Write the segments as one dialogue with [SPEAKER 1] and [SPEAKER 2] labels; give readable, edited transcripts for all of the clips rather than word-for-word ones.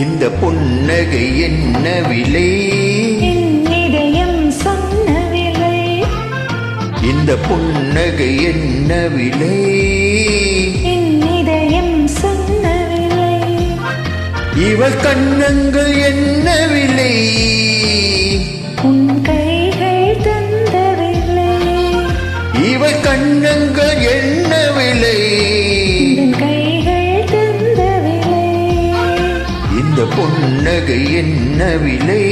[SPEAKER 1] இந்த புன்னகை என்ன விலை?
[SPEAKER 2] என் இதயம் சொன்ன விலை.
[SPEAKER 1] இந்த புன்னகை என்ன விலை?
[SPEAKER 2] என் இதயம் சொன்ன விலை.
[SPEAKER 1] இவள் கண்ணங்கள் என்ன விலை?
[SPEAKER 2] உன் கைகள் தந்த விலை.
[SPEAKER 1] இவள் கண்ணங்கள் என்ன விலை? புன்னகை என்ன விலை?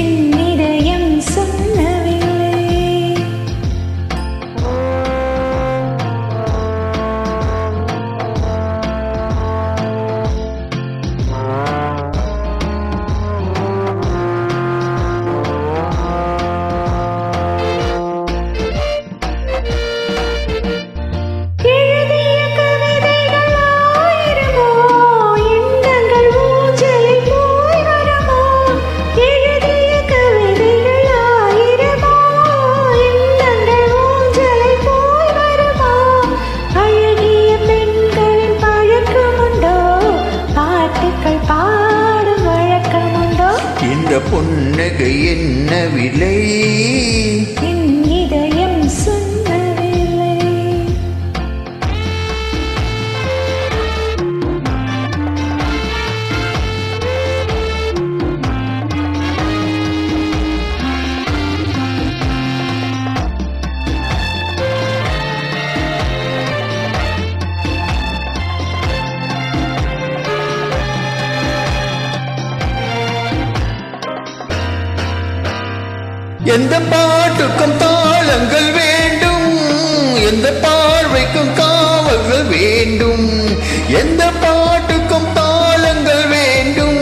[SPEAKER 2] என் இதயம் சொன்ன விலை.
[SPEAKER 1] இந்த புன்னகை என்ன விலை?
[SPEAKER 2] என் இதயம் சொன்ன விலை.
[SPEAKER 1] எந்த பாட்டுக்கும் தாளங்கள் வேண்டும், எந்த பார்வைக்கும் காவல்கள் வேண்டும். எந்த பாட்டுக்கும் தாளங்கள் வேண்டும்,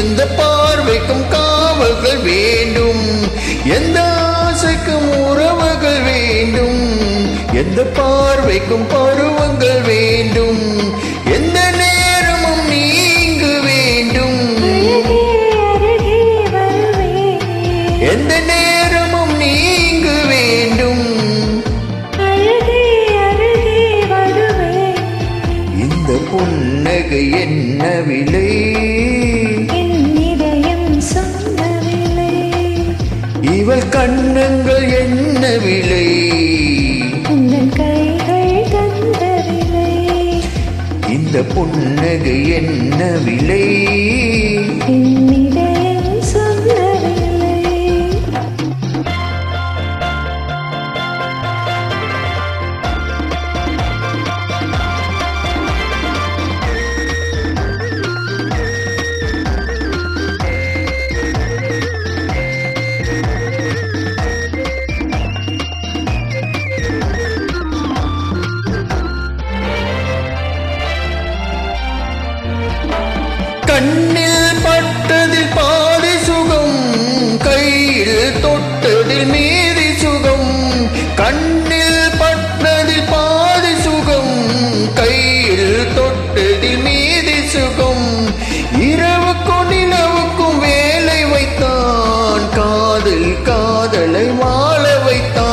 [SPEAKER 1] எந்த பார்வைக்கும் காவல்கள் வேண்டும். எந்த ஆசைக்கும் உறவுகள் வேண்டும், எந்த பார்வைக்கும் பருவங்கள் வேண்டும். எந்த நேரமும் நீங்கு வேண்டும், எந்த நேரமும் நீங்கு வேண்டும். இந்த புன்னகை என்ன விலை?
[SPEAKER 2] என் இதயம் சொன்ன விலை.
[SPEAKER 1] இவள் கண்ணங்கள் என்ன விலை?
[SPEAKER 2] உங்கள் கைகள் தந்த விலை.
[SPEAKER 1] இந்த புன்னகை என்ன விலை?
[SPEAKER 2] என் இதயம் சொன்ன விலை.
[SPEAKER 1] கண்ணில் பட்டதில் பாதி சுகம், கையில் தொட்டதில் மீதி சுகம். கண்ணில் பட்டதில் பாதி சுகம், கையில் தொட்டதில் மீதி சுகம். இரவுக்கும் நிலவுக்கும் வேலை வைத்தான், காதல் காதலை வாழ வைத்தான்.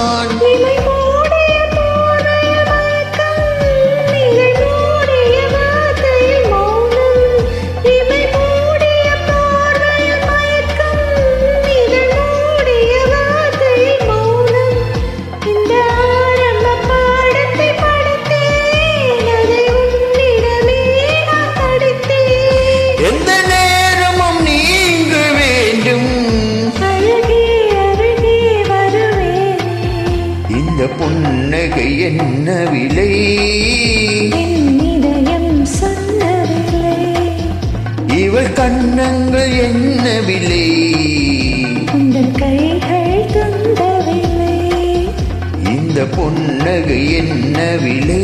[SPEAKER 1] எந்த நேரமும் நீங்கு வேண்டும், இந்த புன்னகை என்ன விலை?
[SPEAKER 2] என் இதயம் சொன்ன விலை.
[SPEAKER 1] இவள் கண்ணங்கள் என்ன விலை?
[SPEAKER 2] உங்கள் கைகள் தந்த விலை.
[SPEAKER 1] இந்த புன்னகை என்ன விலை?